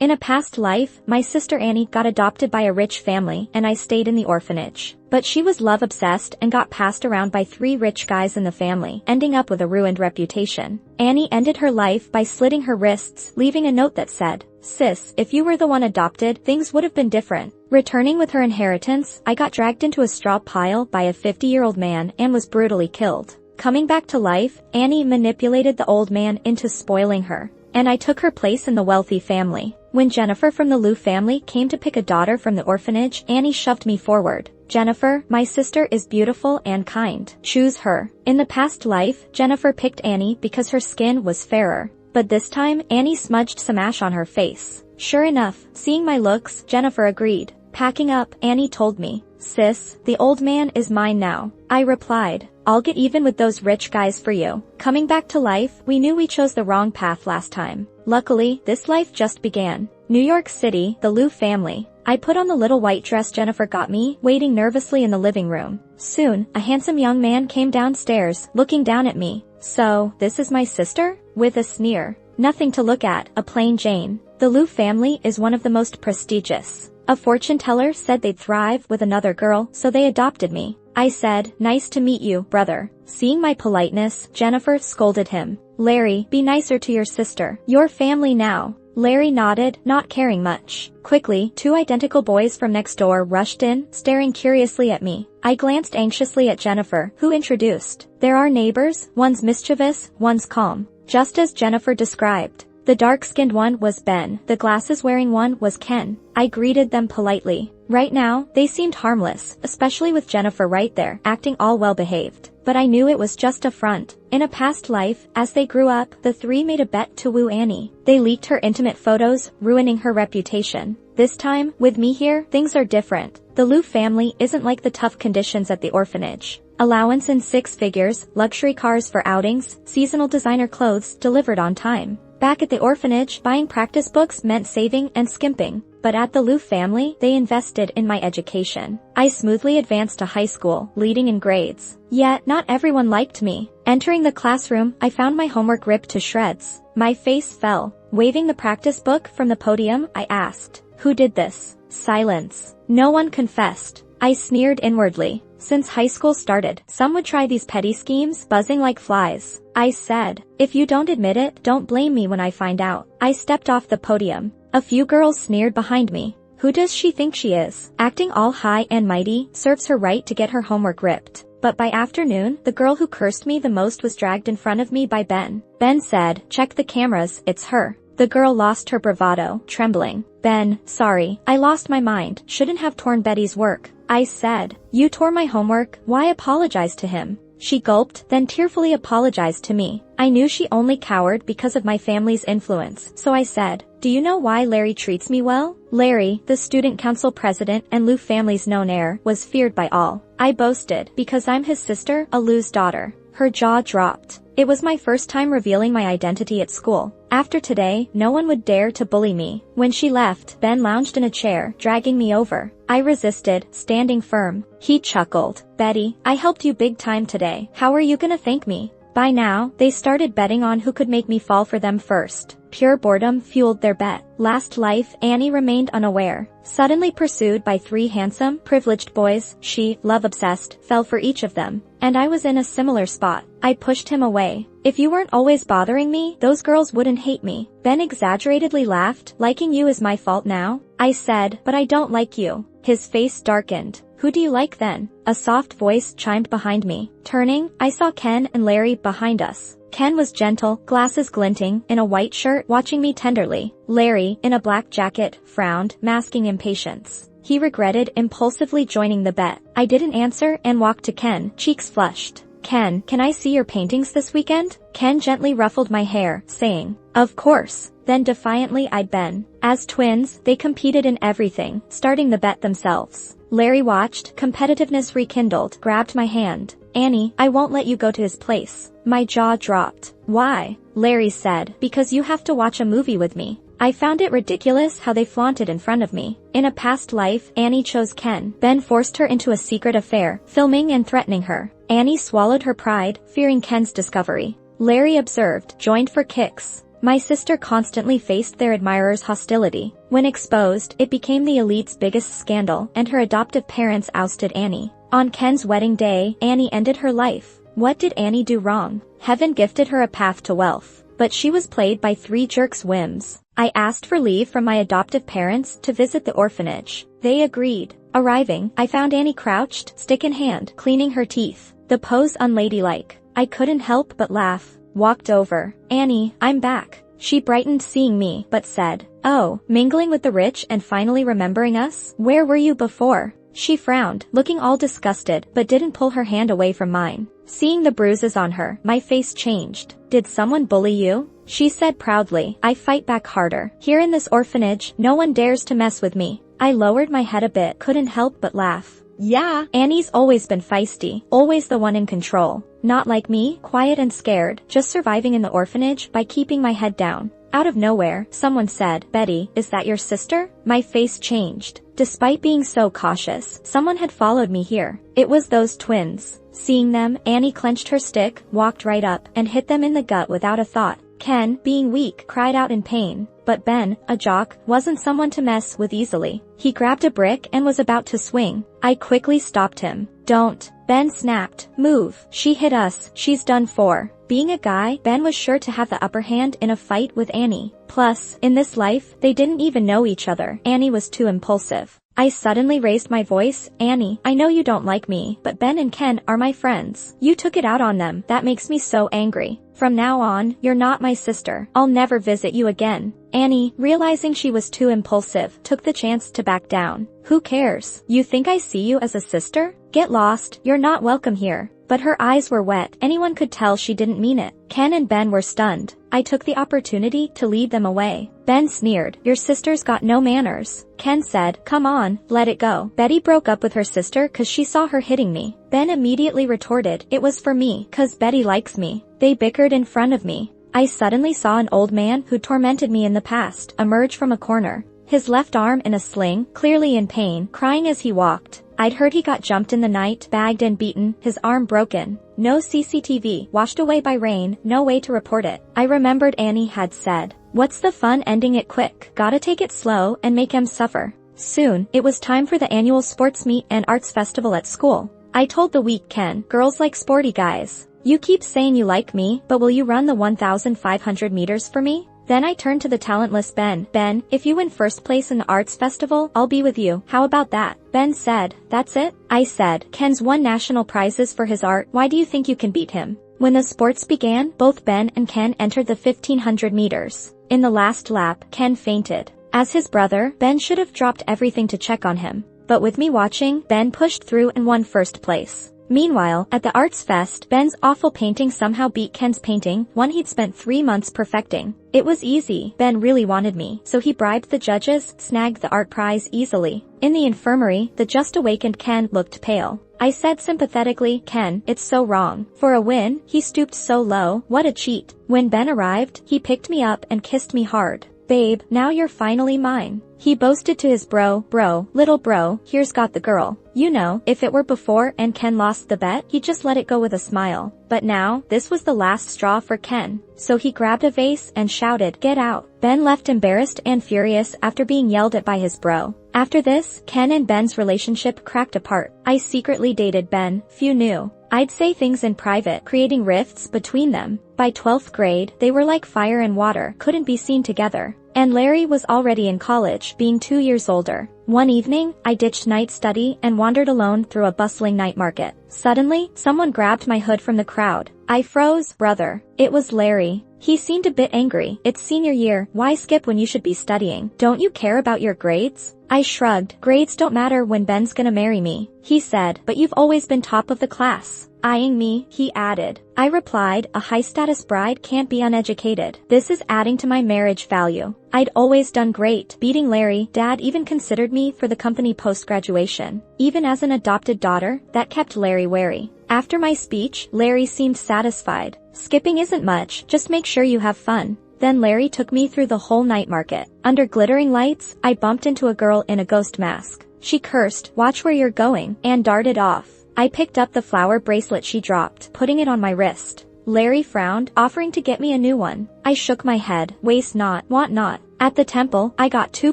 In a past life, my sister Annie got adopted by a rich family and I stayed in the orphanage. But she was love-obsessed and got passed around by 3 rich guys in the family, ending up with a ruined reputation. Annie ended her life by slitting her wrists, leaving a note that said, "Sis, if you were the one adopted, things would have been different." Returning with her inheritance, I got dragged into a straw pile by a 50-year-old man and was brutally killed. Coming back to life, Annie manipulated the old man into spoiling her, and I took her place in the wealthy family. When Jennifer from the Liu family came to pick a daughter from the orphanage, Annie shoved me forward. "Jennifer, my sister is beautiful and kind. Choose her." In the past life, Jennifer picked Annie because her skin was fairer. But this time, Annie smudged some ash on her face. Sure enough, seeing my looks, Jennifer agreed. Packing up, Annie told me, "Sis, the old man is mine now." I replied, "I'll get even with those rich guys for you." Coming back to life, we knew we chose the wrong path last time. Luckily, this life just began. New York City, the Liu family. I put on the little white dress Jennifer got me, waiting nervously in the living room. Soon, a handsome young man came downstairs, looking down at me. "So, this is my sister?" With a sneer. "Nothing to look at, a plain Jane." The Liu family is one of the most prestigious. A fortune teller said they'd thrive with another girl, so they adopted me. I said, "Nice to meet you, brother." Seeing my politeness, Jennifer scolded him. "Larry, be nicer to your sister. Your family now." Larry nodded, not caring much. Quickly, 2 identical boys from next door rushed in, staring curiously at me. I glanced anxiously at Jennifer, who introduced. "There are neighbors, one's mischievous, one's calm." Just as Jennifer described. The dark-skinned one was Ben, the glasses-wearing one was Ken. I greeted them politely. Right now, they seemed harmless, especially with Jennifer right there, acting all well-behaved. But I knew it was just a front. In a past life, as they grew up, the 3 made a bet to woo Annie. They leaked her intimate photos, ruining her reputation. This time, with me here, things are different. The Liu family isn't like the tough conditions at the orphanage. Allowance in 6 figures, luxury cars for outings, seasonal designer clothes delivered on time. Back at the orphanage, buying practice books meant saving and skimping. But at the Liu family, they invested in my education. I smoothly advanced to high school, leading in grades. Yet, not everyone liked me. Entering the classroom, I found my homework ripped to shreds. My face fell. Waving the practice book from the podium, I asked, "Who did this?" Silence. No one confessed. I sneered inwardly. Since high school started, some would try these petty schemes, buzzing like flies. I said, "If you don't admit it, don't blame me when I find out." I stepped off the podium. A few girls sneered behind me. Who does she think she is? Acting all high and mighty, serves her right to get her homework ripped. But by afternoon, the girl who cursed me the most was dragged in front of me by Ben. Ben said, "Check the cameras, it's her." The girl lost her bravado, trembling. "Ben, sorry, I lost my mind, shouldn't have torn Betty's work." I said, "You tore my homework, why apologize to him?" She gulped, then tearfully apologized to me. I knew she only cowered because of my family's influence, so I said, "Do you know why Larry treats me well?" Larry, the student council president and Liu family's known heir, was feared by all. I boasted, "Because I'm his sister, a Liu's daughter." Her jaw dropped. It was my first time revealing my identity at school. After today, no one would dare to bully me. When she left, Ben lounged in a chair, dragging me over. I resisted, standing firm. He chuckled. "Betty, I helped you big time today. How are you gonna thank me?" By now, they started betting on who could make me fall for them first. Pure boredom fueled their bet. Last life, Annie remained unaware. Suddenly pursued by 3 handsome, privileged boys, she, love-obsessed, fell for each of them. And I was in a similar spot. I pushed him away. "If you weren't always bothering me, those girls wouldn't hate me." Ben exaggeratedly laughed. "Liking you is my fault now?" I said, "But I don't like you." His face darkened. "Who do you like then?" A soft voice chimed behind me. Turning, I saw Ken and Larry behind us. Ken was gentle, glasses glinting, in a white shirt, watching me tenderly. Larry, in a black jacket, frowned, masking impatience. He regretted impulsively joining the bet. I didn't answer and walked to Ken, cheeks flushed. "Ken, can I see your paintings this weekend?" Ken gently ruffled my hair, saying, "Of course." Then defiantly eyed Ben. As twins, they competed in everything, starting the bet themselves. Larry watched, competitiveness rekindled, grabbed my hand. "Annie, I won't let you go to his place." My jaw dropped. "Why?" Larry said, "Because you have to watch a movie with me." I found it ridiculous how they flaunted in front of me. In a past life, Annie chose Ken. Ben forced her into a secret affair, filming and threatening her. Annie swallowed her pride, fearing Ken's discovery. Larry observed, joined for kicks. My sister constantly faced their admirers' hostility. When exposed, it became the elite's biggest scandal, and her adoptive parents ousted Annie. On Ken's wedding day, Annie ended her life. What did Annie do wrong? Heaven gifted her a path to wealth, but she was played by 3 jerks' whims. I asked for leave from my adoptive parents to visit the orphanage. They agreed. Arriving, I found Annie crouched, stick in hand, cleaning her teeth. The pose unladylike. I couldn't help but laugh. Walked over. Annie, I'm back. She brightened seeing me, but said, oh, mingling with the rich and finally remembering us? Where were you before? She frowned, looking all disgusted, but didn't pull her hand away from mine. Seeing the bruises on her, my face changed. Did someone bully you? She said proudly. I fight back harder. Here in this orphanage, no one dares to mess with me. I lowered my head a bit, couldn't help but laugh. Yeah, Annie's always been feisty, always the one in control. Not like me, quiet and scared, just surviving in the orphanage by keeping my head down. Out of nowhere, someone said, Betty, is that your sister? My face changed. Despite being so cautious, someone had followed me here. It was those twins. Seeing them, Annie clenched her stick, walked right up, and hit them in the gut without a thought. Ken, being weak, cried out in pain. But Ben, a jock, wasn't someone to mess with easily. He grabbed a brick and was about to swing. I quickly stopped him. Don't. Ben snapped. Move. She hit us. She's done for. Being a guy, Ben was sure to have the upper hand in a fight with Annie. Plus, in this life, they didn't even know each other. Annie was too impulsive. I suddenly raised my voice. Annie, I know you don't like me, but Ben and Ken are my friends. You took it out on them. That makes me so angry. From now on, you're not my sister. I'll never visit you again. Annie, realizing she was too impulsive, took the chance to back down. Who cares? You think I see you as a sister? Get lost. You're not welcome here. But her eyes were wet. Anyone could tell she didn't mean it. Ken and Ben were stunned. I took the opportunity to lead them away. Ben sneered. Your sister's got no manners. Ken said, come on, let it go. Betty broke up with her sister cause she saw her hitting me. Ben immediately retorted, it was for me, cause Betty likes me. They bickered in front of me. I suddenly saw an old man who tormented me in the past emerge from a corner. His left arm in a sling, clearly in pain, crying as he walked. I'd heard he got jumped in the night, bagged and beaten, his arm broken. No CCTV, washed away by rain, no way to report it. I remembered Annie had said, what's the fun ending it quick? Gotta take it slow and make him suffer. Soon, it was time for the annual sports meet and arts festival at school. I told the weak Ken, girls like sporty guys. You keep saying you like me, but will you run the 1,500 meters for me? Then I turned to the talentless Ben. Ben, if you win first place in the arts festival, I'll be with you. How about that? Ben said, that's it? I said, Ken's won national prizes for his art. Why do you think you can beat him? When the sports began, both Ben and Ken entered the 1,500 meters. In the last lap, Ken fainted. As his brother, Ben should have dropped everything to check on him. But with me watching, Ben pushed through and won first place. Meanwhile, at the Arts Fest, Ben's awful painting somehow beat Ken's painting, one he'd spent 3 months perfecting. It was easy. Ben really wanted me, so he bribed the judges, snagged the art prize easily. In the infirmary, the just awakened Ken looked pale. I said sympathetically, Ken, it's so wrong. For a win, he stooped so low, what a cheat. When Ben arrived, he picked me up and kissed me hard. Babe, now you're finally mine. He boasted to his bro, little bro, here's got the girl. You know, if it were before and Ken lost the bet, he'd just let it go with a smile. But now, this was the last straw for Ken. So he grabbed a vase and shouted, get out. Ben left embarrassed and furious after being yelled at by his bro. After this, Ken and Ben's relationship cracked apart. I secretly dated Ben, few knew. I'd say things in private, creating rifts between them. By 12th grade, they were like fire and water, couldn't be seen together. And Larry was already in college, being 2 years older. One evening, I ditched night study and wandered alone through a bustling night market. Suddenly, someone grabbed my hood from the crowd. I froze, brother. It was Larry. He seemed a bit angry. It's senior year, why skip when you should be studying? Don't you care about your grades? I shrugged. Grades don't matter when Ben's gonna marry me. He said, but you've always been top of the class. Eyeing me, he added. I replied, a high-status bride can't be uneducated. This is adding to my marriage value. I'd always done great, beating Larry. Dad even considered me for the company post-graduation. Even as an adopted daughter, that kept Larry wary. After my speech, Larry seemed satisfied. Skipping isn't much, just make sure you have fun. Then Larry took me through the whole night market. Under glittering lights, I bumped into a girl in a ghost mask. She cursed, watch where you're going, and darted off. I picked up the flower bracelet she dropped, putting it on my wrist. Larry frowned, offering to get me a new one. I shook my head. Waste not, want not. At the temple, I got 2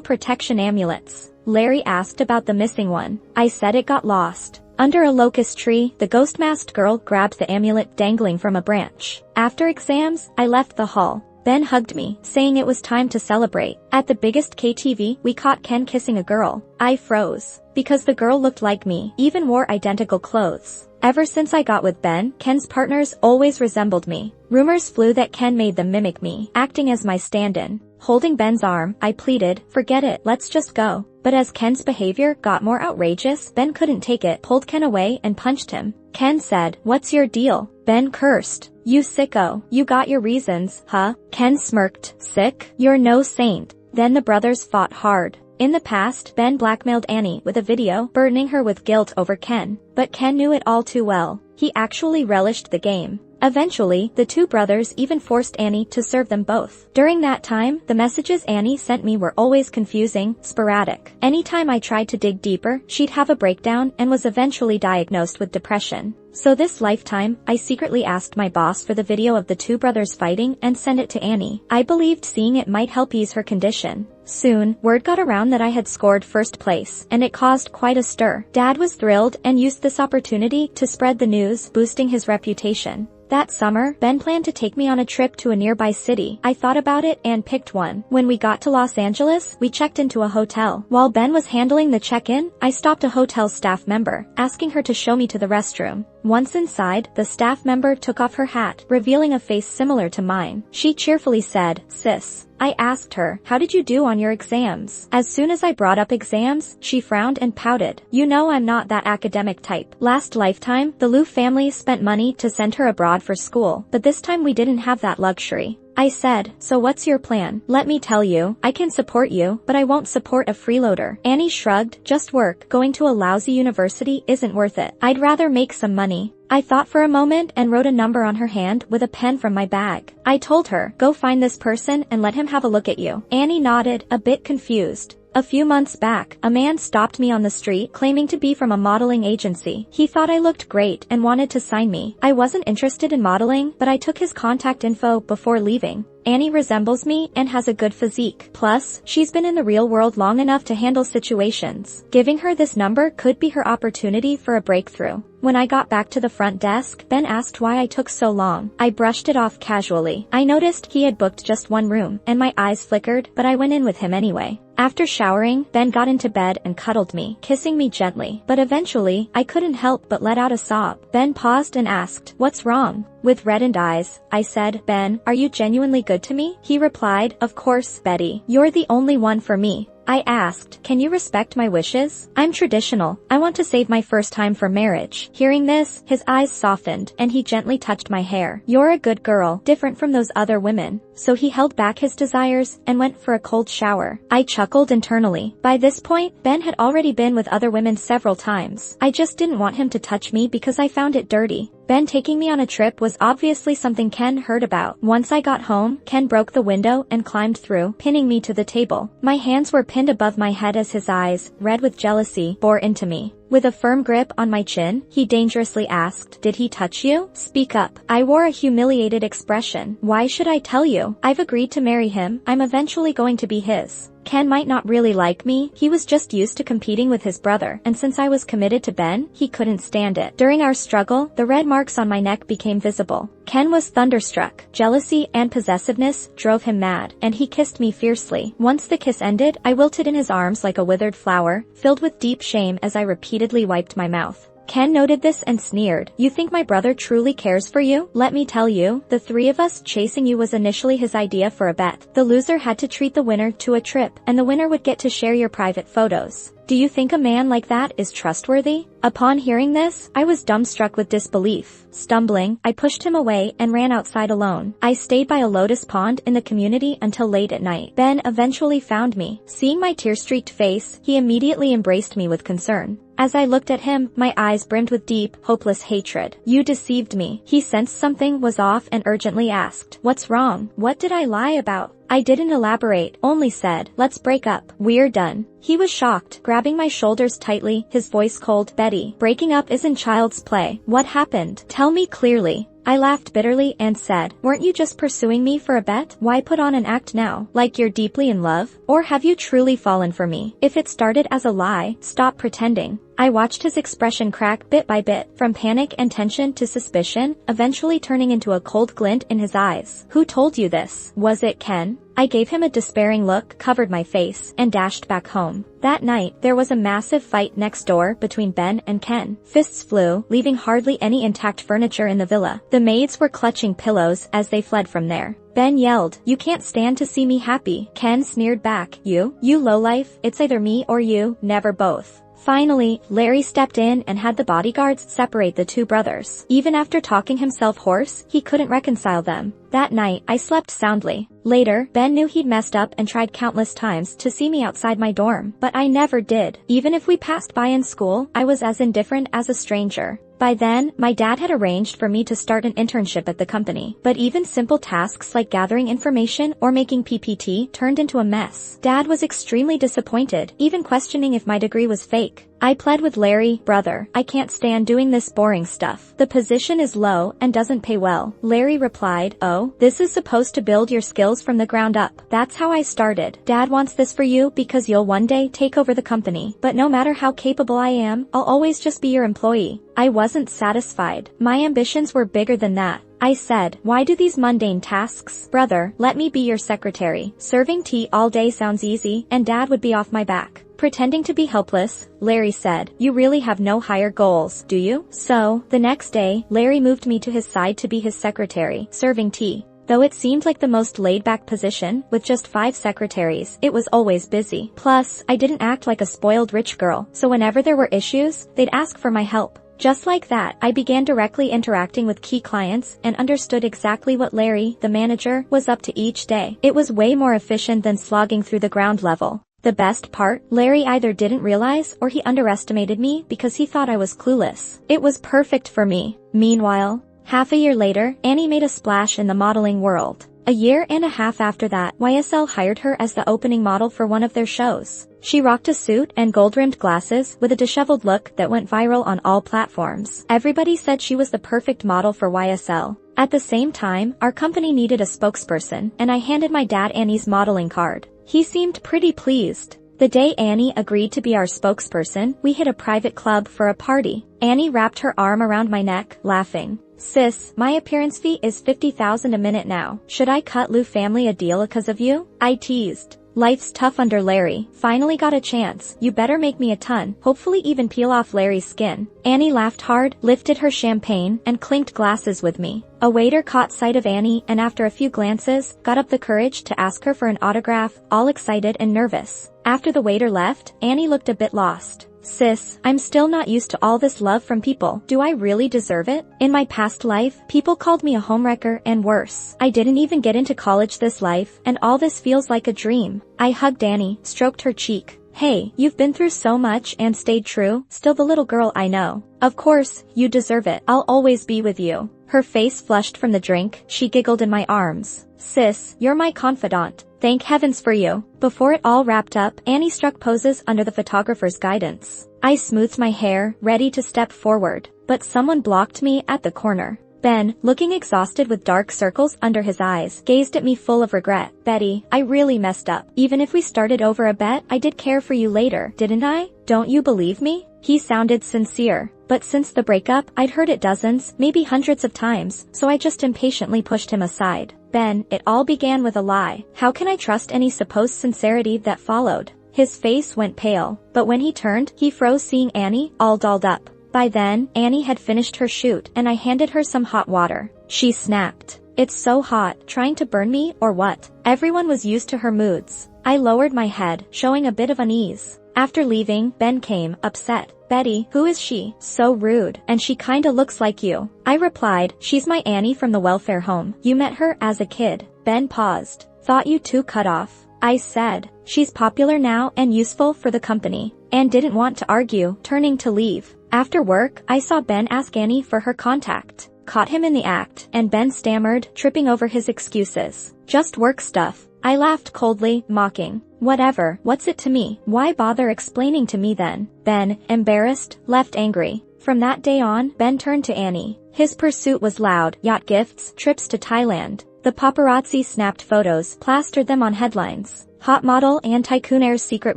protection amulets. Larry asked about the missing one. I said it got lost. Under a locust tree, the ghost-masked girl grabbed the amulet dangling from a branch. After exams, I left the hall. Ben hugged me, saying it was time to celebrate. At the biggest KTV, we caught Ken kissing a girl. I froze. Because the girl looked like me, even wore identical clothes. Ever since I got with Ben, Ken's partners always resembled me. Rumors flew that Ken made them mimic me, acting as my stand-in. Holding Ben's arm, I pleaded, forget it, let's just go. But as Ken's behavior got more outrageous, Ben couldn't take it, pulled Ken away and punched him. Ken said, "What's your deal?" Ben cursed. "You sicko, you got your reasons, huh?" Ken smirked, "Sick? You're no saint." Then the brothers fought hard. In the past, Ben blackmailed Annie with a video, burdening her with guilt over Ken. But Ken knew it all too well. He actually relished the game. Eventually, the 2 brothers even forced Annie to serve them both. During that time, the messages Annie sent me were always confusing, sporadic. Anytime I tried to dig deeper, she'd have a breakdown and was eventually diagnosed with depression. So this lifetime, I secretly asked my boss for the video of the 2 brothers fighting and sent it to Annie. I believed seeing it might help ease her condition. Soon, word got around that I had scored first place, and it caused quite a stir. Dad was thrilled and used this opportunity to spread the news, boosting his reputation. That summer, Ben planned to take me on a trip to a nearby city. I thought about it and picked one. When we got to Los Angeles, we checked into a hotel. While Ben was handling the check-in, I stopped a hotel staff member, asking her to show me to the restroom. Once inside, the staff member took off her hat, revealing a face similar to mine. She cheerfully said, "Sis." I asked her, "How did you do on your exams?" As soon as I brought up exams, she frowned and pouted. "You know I'm not that academic type." Last lifetime, the Liu family spent money to send her abroad for school, but this time we didn't have that luxury. I said, "So what's your plan?" "Let me tell you, I can support you, but I won't support a freeloader." Annie shrugged, "Just work. Going to a lousy university isn't worth it. I'd rather make some money." I thought for a moment and wrote a number on her hand with a pen from my bag. I told her, "Go find this person and let him have a look at you." Annie nodded, a bit confused. A few months back, a man stopped me on the street claiming to be from a modeling agency. He thought I looked great and wanted to sign me. I wasn't interested in modeling, but I took his contact info before leaving. Annie resembles me and has a good physique. Plus, she's been in the real world long enough to handle situations. Giving her this number could be her opportunity for a breakthrough. When I got back to the front desk, Ben asked why I took so long. I brushed it off casually. I noticed he had booked just one room, and my eyes flickered, but I went in with him anyway. After showering, Ben got into bed and cuddled me, kissing me gently. But eventually, I couldn't help but let out a sob. Ben paused and asked, "What's wrong?" With reddened eyes, I said, "Ben, are you genuinely good to me?" He replied, "Of course, Betty. You're the only one for me." I asked, "Can you respect my wishes? I'm traditional. I want to save my first time for marriage." Hearing this, his eyes softened, and he gently touched my hair. "You're a good girl, different from those other women." So he held back his desires and went for a cold shower. I chuckled internally. By this point, Ben had already been with other women several times. I just didn't want him to touch me because I found it dirty. Ben taking me on a trip was obviously something Ken heard about. Once I got home, Ken broke the window and climbed through, pinning me to the table. My hands were pinned above my head as his eyes, red with jealousy, bore into me. With a firm grip on my chin, he dangerously asked, "Did he touch you? Speak up." I wore a humiliated expression. "Why should I tell you? I've agreed to marry him. I'm eventually going to be his." Ken might not really like me, he was just used to competing with his brother, and since I was committed to Ben, he couldn't stand it. During our struggle, the red marks on my neck became visible. Ken was thunderstruck. Jealousy and possessiveness drove him mad, and he kissed me fiercely. Once the kiss ended, I wilted in his arms like a withered flower, filled with deep shame as I repeatedly wiped my mouth. Ken noted this and sneered. "You think my brother truly cares for you? Let me tell you, the 3 of us chasing you was initially his idea for a bet. The loser had to treat the winner to a trip, and the winner would get to share your private photos. Do you think a man like that is trustworthy?" Upon hearing this, I was dumbstruck with disbelief. Stumbling, I pushed him away and ran outside alone. I stayed by a lotus pond in the community until late at night. Ben eventually found me. Seeing my tear-streaked face, he immediately embraced me with concern. As I looked at him, my eyes brimmed with deep, hopeless hatred. "You deceived me." He sensed something was off and urgently asked, "What's wrong? What did I lie about?" I didn't elaborate, only said, let's break up. We're done. He was shocked, grabbing my shoulders tightly, his voice cold. Betty, breaking up isn't child's play. What happened? Tell me clearly. I laughed bitterly and said, weren't you just pursuing me for a bet? Why put on an act now? Like you're deeply in love? Or have you truly fallen for me? If it started as a lie, stop pretending. I watched his expression crack bit by bit, from panic and tension to suspicion, eventually turning into a cold glint in his eyes. Who told you this? Was it Ken? I gave him a despairing look, covered my face, and dashed back home. That night, there was a massive fight next door between Ben and Ken. Fists flew, leaving hardly any intact furniture in the villa. The maids were clutching pillows as they fled from there. Ben yelled, you can't stand to see me happy. Ken sneered back, you lowlife, it's either me or you, never both. Finally, Larry stepped in and had the bodyguards separate the two brothers. Even after talking himself hoarse, he couldn't reconcile them. That night, I slept soundly. Later, Ben knew he'd messed up and tried countless times to see me outside my dorm, but I never did. Even if we passed by in school, I was as indifferent as a stranger. By then, my dad had arranged for me to start an internship at the company, but even simple tasks like gathering information or making PPT turned into a mess. Dad was extremely disappointed, even questioning if my degree was fake. I pled with Larry, brother, I can't stand doing this boring stuff. The position is low and doesn't pay well. Larry replied, oh, this is supposed to build your skills from the ground up. That's how I started. Dad wants this for you because you'll one day take over the company. But no matter how capable I am, I'll always just be your employee. I wasn't satisfied. My ambitions were bigger than that. I said, why do these mundane tasks? Brother, let me be your secretary. Serving tea all day sounds easy, and Dad would be off my back. Pretending to be helpless, Larry said, you really have no higher goals, do you? So, the next day, Larry moved me to his side to be his secretary, serving tea. Though it seemed like the most laid-back position, with just 5 secretaries, it was always busy. Plus, I didn't act like a spoiled rich girl, so whenever there were issues, they'd ask for my help. Just like that, I began directly interacting with key clients and understood exactly what Larry, the manager, was up to each day. It was way more efficient than slogging through the ground level. The best part, Larry either didn't realize or he underestimated me because he thought I was clueless. It was perfect for me. Meanwhile, half a year later, Annie made a splash in the modeling world. A year and a half after that, YSL hired her as the opening model for one of their shows. She rocked a suit and gold-rimmed glasses with a disheveled look that went viral on all platforms. Everybody said she was the perfect model for YSL. At the same time, our company needed a spokesperson, and I handed my dad Annie's modeling card. He seemed pretty pleased. The day Annie agreed to be our spokesperson, we hit a private club for a party. Annie wrapped her arm around my neck, laughing. Sis, my appearance fee is $50,000 a minute now. Should I cut Lou family a deal because of you? I teased. Life's tough under Larry. Finally got a chance. You better make me a ton, hopefully even peel off Larry's skin. Annie laughed hard, lifted her champagne, and clinked glasses with me. A waiter caught sight of Annie and after a few glances, got up the courage to ask her for an autograph, all excited and nervous. After the waiter left, Annie looked a bit lost. Sis, I'm still not used to all this love from people. Do I really deserve it? In my past life, people called me a homewrecker and worse. I didn't even get into college this life, and all this feels like a dream. I hugged Annie, stroked her cheek. Hey, you've been through so much and stayed true, still the little girl I know. Of course, you deserve it. I'll always be with you. Her face flushed from the drink, she giggled in my arms. Sis, you're my confidant. Thank heavens for you. Before it all wrapped up, Annie struck poses under the photographer's guidance. I smoothed my hair, ready to step forward, but someone blocked me at the corner. Ben, looking exhausted with dark circles under his eyes, gazed at me full of regret. Betty, I really messed up. Even if we started over a bet, I did care for you later, didn't I? Don't you believe me? He sounded sincere. But since the breakup, I'd heard it dozens, maybe hundreds of times, so I just impatiently pushed him aside. Ben, it all began with a lie. How can I trust any supposed sincerity that followed? His face went pale, but when he turned, he froze seeing Annie, all dolled up. By then, Annie had finished her shoot, and I handed her some hot water. She snapped. It's so hot, trying to burn me, or what? Everyone was used to her moods. I lowered my head, showing a bit of unease. After leaving, Ben came, upset. Betty, who is she? So rude. And she kinda looks like you. I replied, she's my Annie from the welfare home. You met her as a kid. Ben paused. Thought you two cut off. I said, she's popular now and useful for the company. And didn't want to argue, turning to leave. After work, I saw Ben ask Annie for her contact. Caught him in the act, and Ben stammered, tripping over his excuses. Just work stuff. I laughed coldly, mocking. Whatever, what's it to me? Why bother explaining to me then? Ben, embarrassed, left angry. From that day on, Ben turned to Annie. His pursuit was loud, yacht gifts, trips to Thailand. The paparazzi snapped photos, plastered them on headlines. Hot model and tycoonair's secret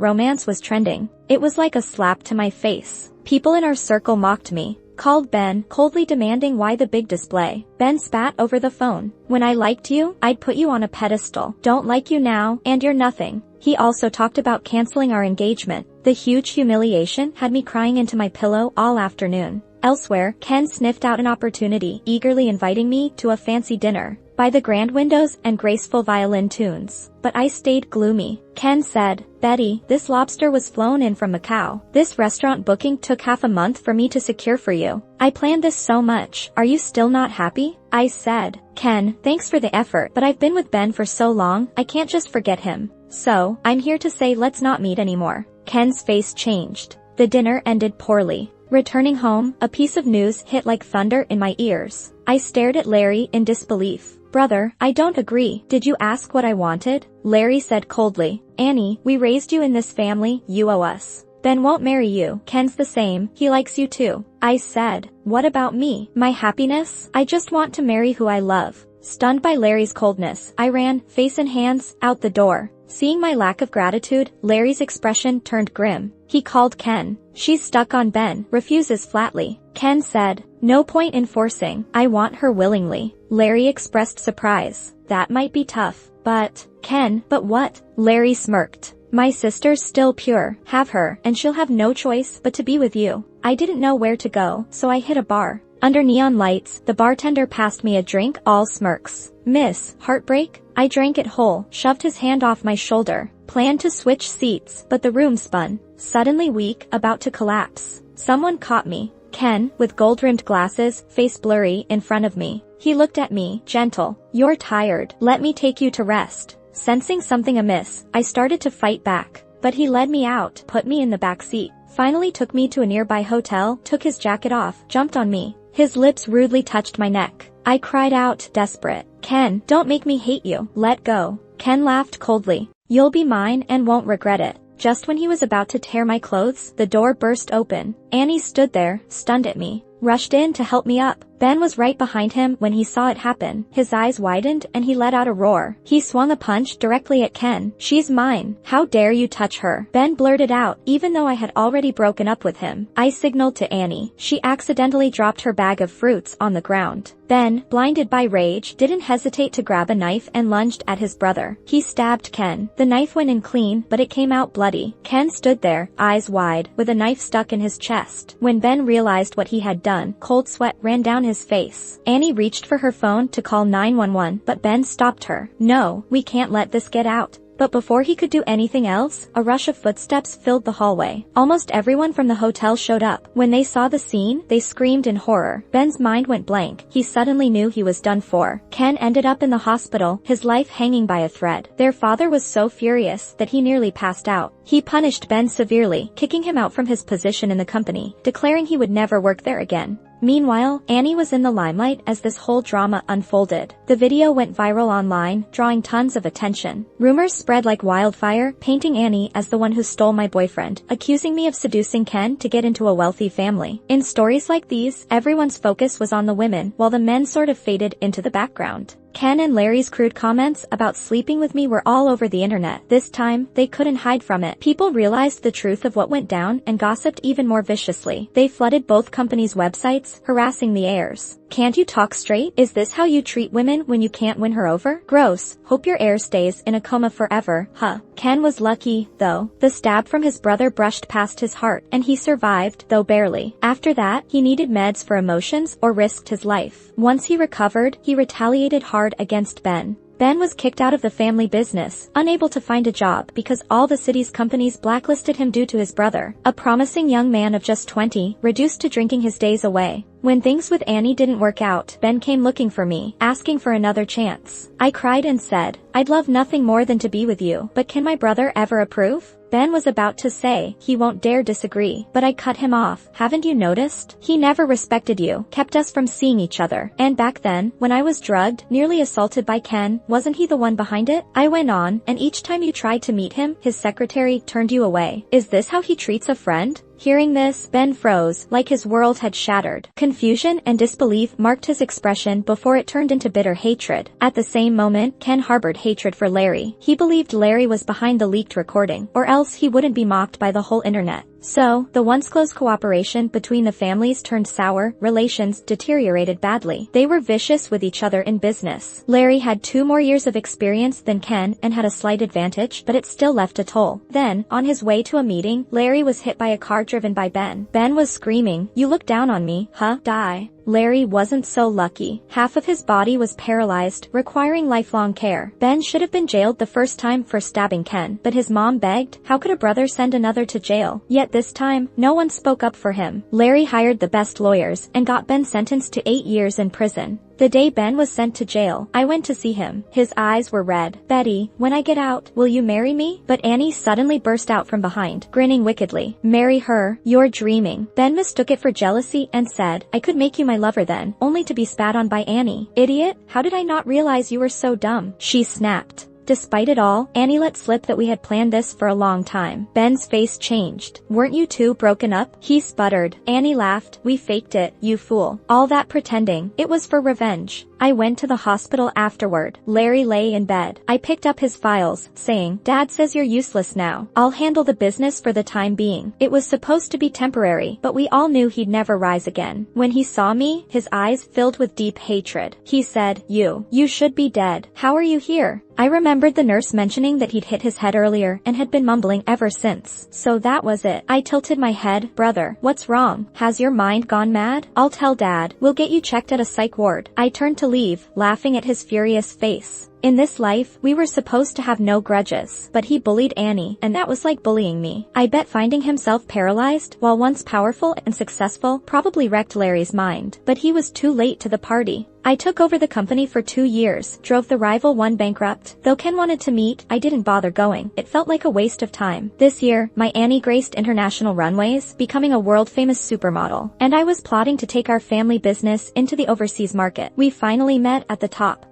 romance was trending. It was like a slap to my face. People in our circle mocked me. Called Ben, coldly demanding why the big display. Ben spat over the phone. When I liked you, I'd put you on a pedestal. Don't like you now, and you're nothing. He also talked about canceling our engagement. The huge humiliation had me crying into my pillow all afternoon. Elsewhere, Ken sniffed out an opportunity, eagerly inviting me to a fancy dinner. By the grand windows and graceful violin tunes. But I stayed gloomy. Ken said, Betty, this lobster was flown in from Macau. This restaurant booking took half a month for me to secure for you. I planned this so much. Are you still not happy? I said, Ken, thanks for the effort, but I've been with Ben for so long, I can't just forget him. So, I'm here to say let's not meet anymore. Ken's face changed. The dinner ended poorly. Returning home, a piece of news hit like thunder in my ears. I stared at Larry in disbelief. Brother, I don't agree. Did you ask what I wanted? Larry said coldly. Annie, we raised you in this family, you owe us. Ben won't marry you. Ken's the same, he likes you too. I said, what about me? My happiness? I just want to marry who I love. Stunned by Larry's coldness, I ran, face in hands, out the door. Seeing my lack of gratitude, Larry's expression turned grim. He called Ken. She's stuck on Ben, refuses flatly. Ken said, no point in forcing, I want her willingly. Larry expressed surprise. That might be tough. But, Ken, but what? Larry smirked. My sister's still pure, have her, and she'll have no choice but to be with you. I didn't know where to go, so I hit a bar. Under neon lights, the bartender passed me a drink, all smirks. Miss, heartbreak? I drank it whole, shoved his hand off my shoulder, planned to switch seats, but the room spun. Suddenly weak, about to collapse. Someone caught me. Ken, with gold-rimmed glasses, face blurry, in front of me. He looked at me, gentle. You're tired. Let me take you to rest. Sensing something amiss, I started to fight back. But he led me out, put me in the back seat. Finally took me to a nearby hotel, took his jacket off, jumped on me. His lips rudely touched my neck. I cried out, desperate. Ken, don't make me hate you. Let go. Ken laughed coldly. You'll be mine and won't regret it. Just when he was about to tear my clothes, the door burst open. Annie stood there, stunned at me. Rushed in to help me up. Ben was right behind him when he saw it happen. His eyes widened and he let out a roar. He swung a punch directly at Ken. She's mine. How dare you touch her? Ben blurted out, even though I had already broken up with him. I signaled to Annie. She accidentally dropped her bag of fruits on the ground. Ben, blinded by rage, didn't hesitate to grab a knife and lunged at his brother. He stabbed Ken. The knife went in clean, but it came out bloody. Ken stood there, eyes wide, with a knife stuck in his chest. When Ben realized what he had done, cold sweat ran down his face. Annie reached for her phone to call 911, but Ben stopped her. No, we can't let this get out. But before he could do anything else, a rush of footsteps filled the hallway. Almost everyone from the hotel showed up. When they saw the scene, they screamed in horror. Ben's mind went blank. He suddenly knew he was done for. Ken ended up in the hospital, his life hanging by a thread. Their father was so furious that he nearly passed out. He punished Ben severely, kicking him out from his position in the company, declaring he would never work there again. Meanwhile, Annie was in the limelight as this whole drama unfolded. The video went viral online, drawing tons of attention. Rumors spread like wildfire, painting Annie as the one who stole my boyfriend, accusing me of seducing Ken to get into a wealthy family. In stories like these, everyone's focus was on the women, while the men sort of faded into the background. Ken and Larry's crude comments about sleeping with me were all over the internet. This time, they couldn't hide from it. People realized the truth of what went down and gossiped even more viciously. They flooded both companies' websites, harassing the heirs. Can't you talk straight? Is this how you treat women when you can't win her over? Gross. Hope your heir stays in a coma forever, huh? Ken was lucky, though. The stab from his brother brushed past his heart, and he survived, though barely. After that, he needed meds for emotions or risked his life. Once he recovered, he retaliated hard against Ben. Ben was kicked out of the family business, unable to find a job because all the city's companies blacklisted him due to his brother, a promising young man of just 20, reduced to drinking his days away. When things with Annie didn't work out, Ben came looking for me, asking for another chance. I cried and said, "I'd love nothing more than to be with you, but can my brother ever approve?" Ben was about to say, he won't dare disagree, but I cut him off. "Haven't you noticed? He never respected you, kept us from seeing each other. And back then, when I was drugged, nearly assaulted by Ken, wasn't he the one behind it?" I went on, "and each time you tried to meet him, his secretary turned you away. Is this how he treats a friend?" Hearing this, Ben froze, like his world had shattered. Confusion and disbelief marked his expression before it turned into bitter hatred. At the same moment, Ken harbored hatred for Larry. He believed Larry was behind the leaked recording, or else he wouldn't be mocked by the whole internet. So, the once close cooperation between the families turned sour, relations deteriorated badly. They were vicious with each other in business. Larry had 2 more years of experience than Ken and had a slight advantage, but it still left a toll. Then, on his way to a meeting, Larry was hit by a car driven by Ben. Ben was screaming, "You look down on me, huh? Die." Larry wasn't so lucky. Half of his body was paralyzed, requiring lifelong care. Ben should have been jailed the first time for stabbing Ken, but his mom begged. How could a brother send another to jail? Yet this time, no one spoke up for him. Larry hired the best lawyers and got Ben sentenced to 8 years in prison. The day Ben was sent to jail, I went to see him. His eyes were red. "Betty, when I get out, will you marry me?" But Annie suddenly burst out from behind, grinning wickedly. "Marry her? You're dreaming." Ben mistook it for jealousy and said, "I could make you my lover then," only to be spat on by Annie. "Idiot, how did I not realize you were so dumb?" she snapped. Despite it all, Annie let slip that we had planned this for a long time. Ben's face changed. "Weren't you two broken up?" he sputtered. Annie laughed. "We faked it, you fool. All that pretending. It was for revenge." I went to the hospital afterward. Larry lay in bed. I picked up his files, saying, "Dad says you're useless now. I'll handle the business for the time being." It was supposed to be temporary, but we all knew he'd never rise again. When he saw me, his eyes filled with deep hatred. He said, You should be dead. How are you here?" I remembered the nurse mentioning that he'd hit his head earlier and had been mumbling ever since. So that was it. I tilted my head. "Brother, what's wrong? Has your mind gone mad?" "I'll tell Dad. We'll get you checked at a psych ward." I turned to leave, laughing at his furious face. In this life, we were supposed to have no grudges, but he bullied Annie, and that was like bullying me. I bet finding himself paralyzed, while once powerful and successful, probably wrecked Larry's mind. But he was too late to the party. I took over the company for 2 years, drove the rival one bankrupt. Though Ken wanted to meet, I didn't bother going. It felt like a waste of time. This year, my Annie graced international runways, becoming a world-famous supermodel. And I was plotting to take our family business into the overseas market. We finally met at the top.